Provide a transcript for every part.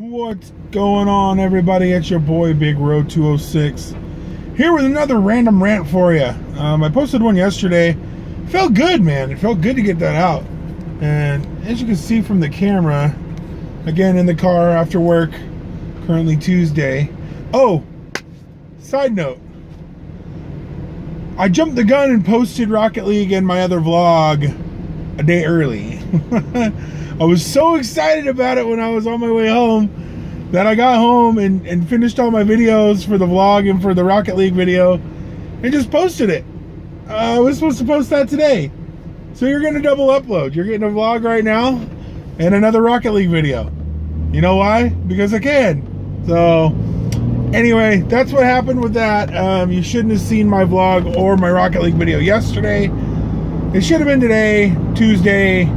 What's going on, everybody? It's your boy Big Road 206 here with another random rant for you. I posted one yesterday. It felt good, man. It felt good to get that out. And as you can see from the camera, again in the car after work, currently Tuesday. Oh, side note, I jumped the gun and posted Rocket League and my other vlog a day early. I was so excited about it when I was on my way home that I got home and finished all my videos for the vlog and for the Rocket League video and just posted it. I was supposed to post that today. So you're getting a double upload. You're getting a vlog right now and another Rocket League video. You know why? Because I can. So anyway, that's what happened with that. You shouldn't have seen my vlog or my Rocket League video yesterday. It should have been today, Tuesday,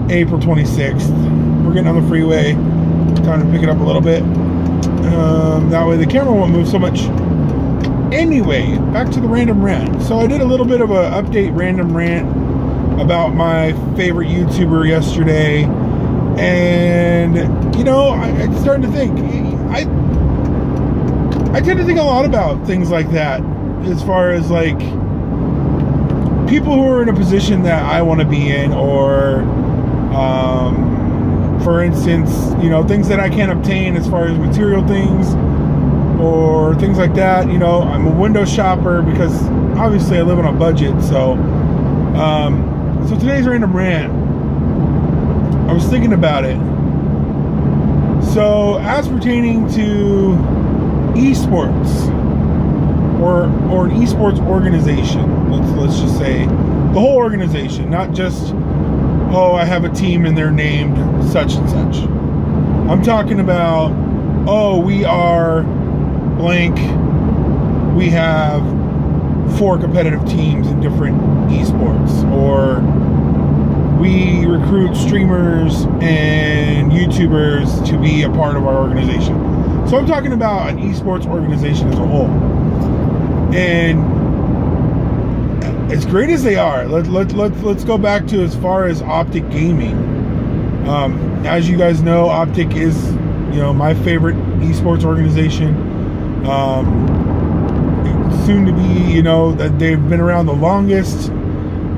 April 26th. We're getting on the freeway. Time to pick it up a little bit. That way the camera won't move so much. Anyway, back to the random rant. So I did a little bit of an update random rant about my favorite YouTuber yesterday. And, you know, I'm starting to think. I tend to think a lot about things like that. As far as, like, people who are in a position that I want to be in, or for instance, you know, things that I can't obtain as far as material things or things like that. You know, I'm a window shopper because obviously I live on a budget. So so today's random rant, I was thinking about it. So as pertaining to eSports or an eSports organization, let's just say the whole organization, not just, oh, I have a team and they're named such and such. I'm talking about, oh, we are blank. We have 4 competitive teams in different esports, or we recruit streamers and YouTubers to be a part of our organization. So I'm talking about an esports organization as a whole. And as great as they are, let's go back to as far as Optic Gaming. As you guys know, Optic is, you know, my favorite esports organization. Soon to be, you know, that they've been around the longest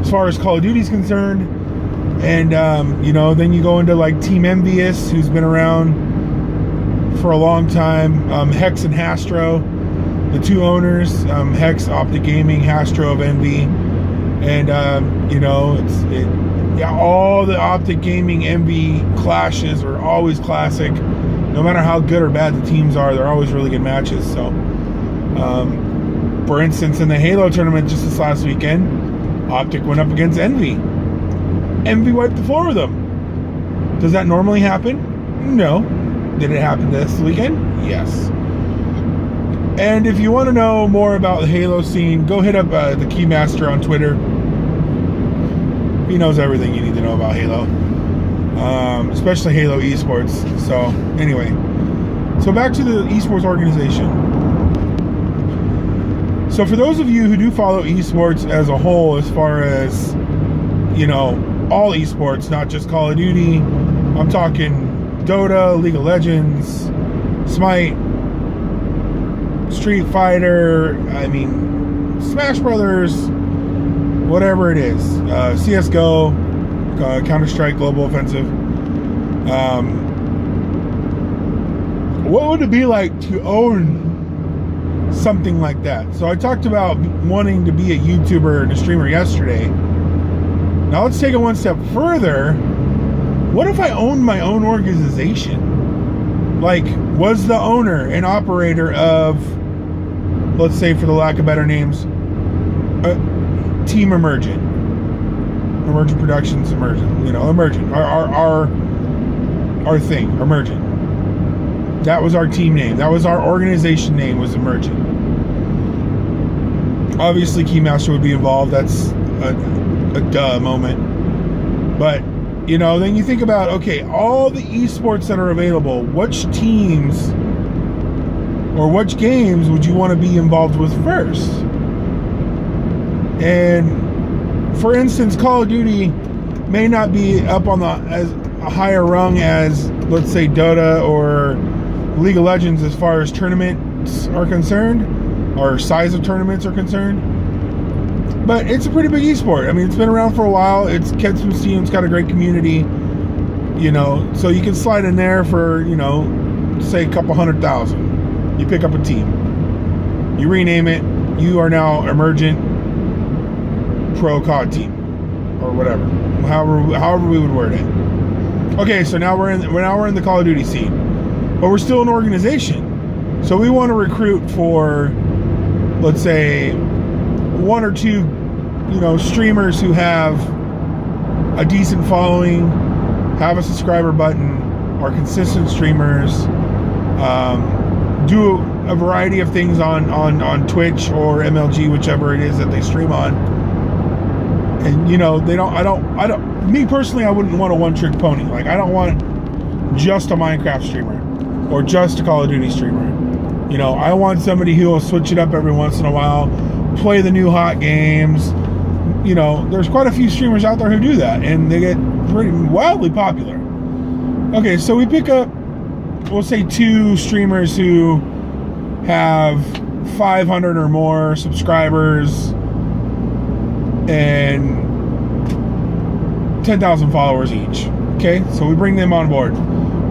as far as Call of Duty is concerned. And you know, then you go into like Team Envious, who's been around for a long time. Hex and Hastro, the two owners, Hex, Optic Gaming, Hastro of Envy. And you know, yeah, all the Optic Gaming Envy clashes are always classic. No matter how good or bad the teams are, they're always really good matches. So for instance, in the Halo tournament just this last weekend, Optic went up against Envy. Envy wiped the floor with them. Does that normally happen? No. Did it happen this weekend? Yes. And if you want to know more about the Halo scene, go hit up the Keymaster on Twitter. He knows everything you need to know about Halo, especially Halo eSports. So anyway, so back to the eSports organization. So for those of you who do follow eSports as a whole, as far as, you know, all eSports, not just Call of Duty, I'm talking Dota, League of Legends, Smite, Street Fighter, I mean, Smash Brothers, whatever it is, CSGO, Counter-Strike Global Offensive. What would it be like to own something like that? So I talked about wanting to be a YouTuber and a streamer yesterday. Now let's take it one step further. What if I owned my own organization? Like, was the owner and operator of, let's say for the lack of better names, Team Emergent Productions, Emergent, you know, Emergent, our thing, Emergent. That was our team name. That was our organization name, was Emergent. Obviously, Keymaster would be involved. That's a duh moment. But, you know, then you think about, okay, all the esports that are available, which teams or which games would you want to be involved with first? And for instance, Call of Duty may not be up on the as a higher rung as, let's say, Dota or League of Legends as far as tournaments are concerned, or size of tournaments are concerned. But it's a pretty big esport. I mean, it's been around for a while. It's kept some steam. It's got a great community, you know. So you can slide in there for, you know, say a couple 100,000. You pick up a team. You rename it. You are now Emergent Pro COD team, or whatever. However we would word it. Okay, so now we're in the Call of Duty scene, but we're still an organization. So we want to recruit for, let's say, 1 or 2, you know, streamers who have a decent following, have a subscriber button, are consistent streamers, do a variety of things on Twitch or MLG, whichever it is that they stream on. And, you know, me personally, I wouldn't want a one-trick pony. Like, I don't want just a Minecraft streamer or just a Call of Duty streamer. You know, I want somebody who will switch it up every once in a while, play the new hot games. You know, there's quite a few streamers out there who do that, and they get pretty wildly popular. Okay, so we pick up, we'll say 2 streamers who have 500 or more subscribers and 10,000 followers each. Okay, so we bring them on board.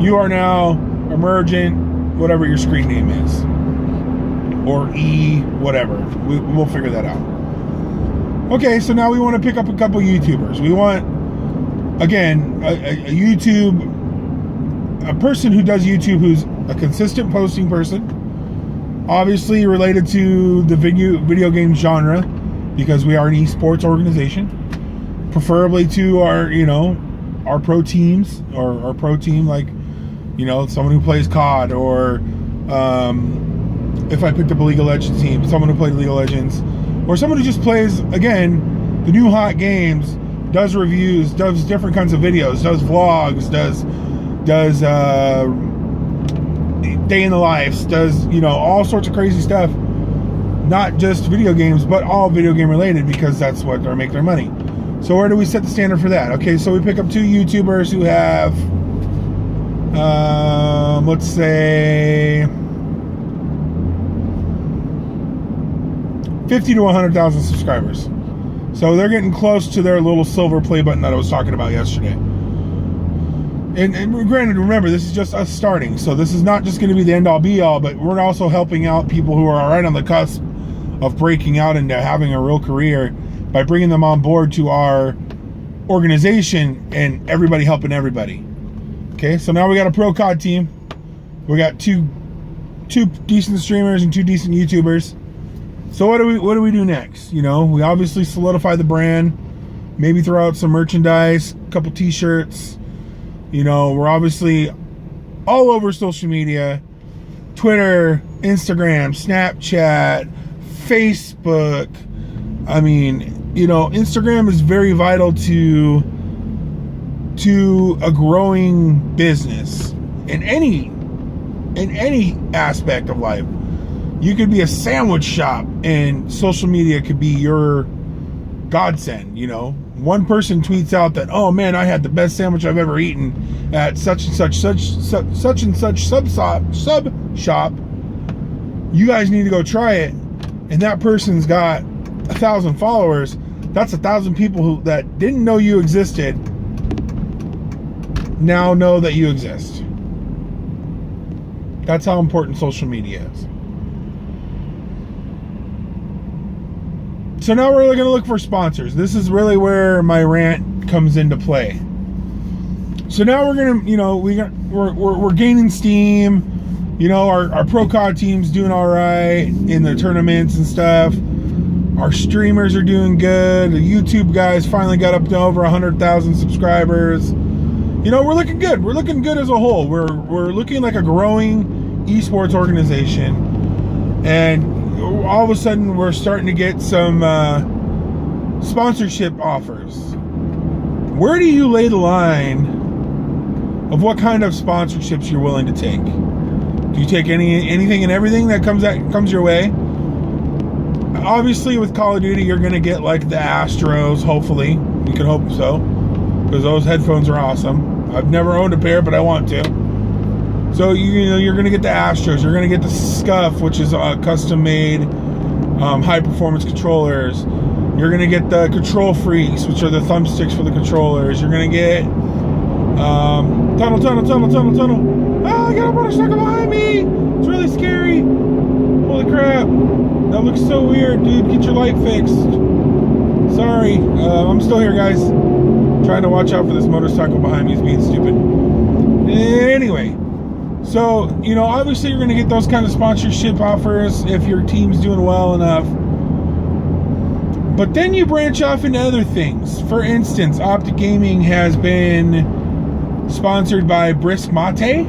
You are now Emergent, whatever your screen name is, or whatever. We'll figure that out. Okay, so now we want to pick up a couple YouTubers. We want, again, a person who does YouTube, who's a consistent posting person, obviously related to the video game genre, because we are an eSports organization, preferably to our, you know, our pro teams, or our pro team, like, you know, someone who plays COD, or if I picked up a League of Legends team, someone who played League of Legends, or someone who just plays, again, the new hot games, does reviews, does different kinds of videos, does vlogs, does day in the lives, does, you know, all sorts of crazy stuff. Not just video games, but all video game related, because that's what they make their money. So where do we set the standard for that? Okay, so we pick up 2 YouTubers who have, let's say, 50 to 100,000 subscribers. So they're getting close to their little silver play button that I was talking about yesterday. And granted, remember, this is just us starting. So this is not just going to be the end all be all, but we're also helping out people who are right on the cusp of breaking out into having a real career by bringing them on board to our organization, and everybody helping everybody. Okay, so now we got a pro COD team. We got two decent streamers and 2 decent YouTubers. So what do we do next? You know, we obviously solidify the brand, maybe throw out some merchandise, a couple t-shirts. You know, we're obviously all over social media, Twitter, Instagram, Snapchat, Facebook. I mean, you know, Instagram is very vital to a growing business in any aspect of life. You could be a sandwich shop, and social media could be your godsend. You know, one person tweets out that, oh man, I had the best sandwich I've ever eaten at such and such sub shop. You guys need to go try it. And that person's got 1,000 followers. That's 1,000 people that didn't know you existed now know that you exist. That's how important social media is. So now we're going to look for sponsors. This is really where my rant comes into play. So now we're going to, you know, we're gaining steam. You know, our pro COD team's doing all right in the tournaments and stuff. Our streamers are doing good. The YouTube guys finally got up to over 100,000 subscribers. You know, we're looking good. We're looking good as a whole. We're looking like a growing esports organization. And all of a sudden, we're starting to get some sponsorship offers. Where do you lay the line of what kind of sponsorships you're willing to take? Do you take anything and everything that comes your way? Obviously, with Call of Duty, you're going to get like the Astros, hopefully. You can hope so, because those headphones are awesome. I've never owned a pair, but I want to. So you're going to get the Astros. You're going to get the Scuff, which is custom-made high-performance controllers. You're going to get the Control Freaks, which are the thumbsticks for the controllers. You're going to get tunnel. Ah, I got a motorcycle behind me. It's really scary. Holy crap. That looks so weird, dude. Get your light fixed. Sorry. I'm still here, guys. Trying to watch out for this motorcycle behind me. He's being stupid. Anyway. So, obviously you're going to get those kind of sponsorship offers if your team's doing well enough. But then you branch off into other things. For instance, Optic Gaming has been sponsored by Brisk Mate,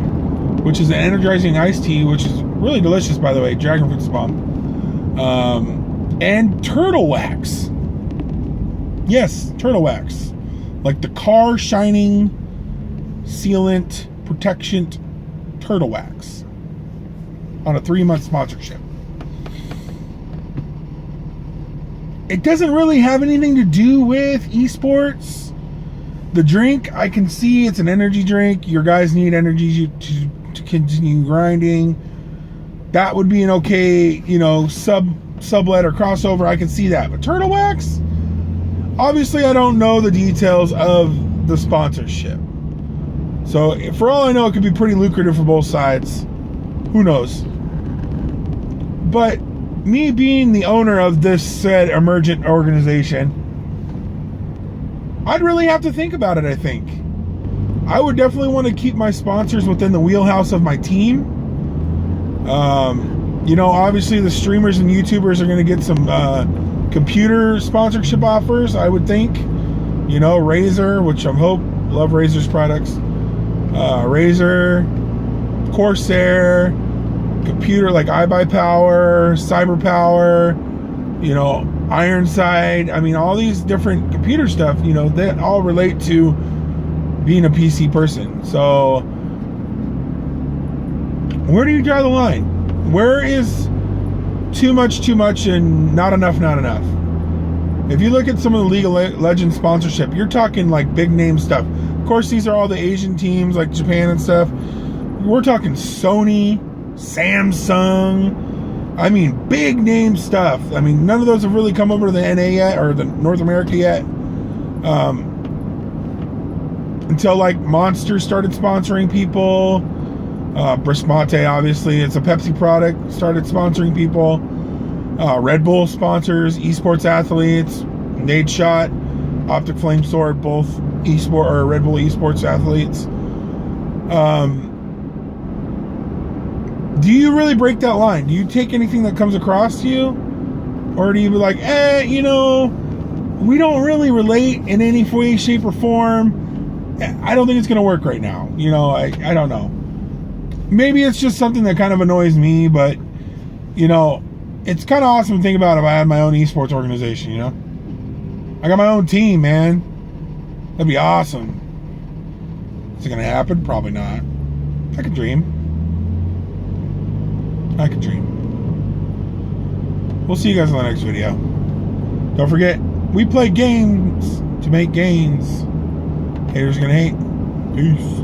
which is an energizing iced tea, which is really delicious, by the way. Dragon fruit's bomb. And Turtle Wax. Yes, Turtle Wax. Like the car shining sealant protection Turtle Wax on a 3-month sponsorship. It doesn't really have anything to do with esports. The drink, I can see it's an energy drink. Your guys need energy to continue grinding. That would be an okay, sublet or crossover. I can see that. But Turtle Wax, obviously I don't know the details of the sponsorship. So for all I know, it could be pretty lucrative for both sides. Who knows? But me being the owner of this said emergent organization, I'd really have to think about it, I think. I would definitely want to keep my sponsors within the wheelhouse of my team. Obviously the streamers and YouTubers are going to get some computer sponsorship offers, I would think. Razer, which I hope, love Razer's products. Razer, Corsair, computer like iBuyPower, CyberPower, Ironside. I mean, all these different computer stuff, they all relate to being a PC person. So where do you draw the line? Where is too much and not enough? If you look at some of the League of Legends sponsorship, you're talking like big name stuff. Of course, these are all the Asian teams like Japan and stuff. We're talking Sony, Samsung. I mean, big name stuff. I mean, none of those have really come over to the NA yet, or the North America yet. Until like Monster started sponsoring people. Brisk Mate, obviously, it's a Pepsi product, started sponsoring people. Red Bull sponsors eSports athletes. Nade Shot, Optic Flame Sword, both eSport or Red Bull eSports athletes. Do you really break that line? Do you take anything that comes across to you? Or do you be like, we don't really relate in any way, shape, or form. I don't think it's going to work right now. I don't know. Maybe it's just something that kind of annoys me, but, it's kind of awesome to think about if I had my own esports organization, I got my own team, man. That'd be awesome. Is it going to happen? Probably not. I could dream. We'll see you guys in the next video. Don't forget, we play games to make gains. Haters gonna hate. Peace.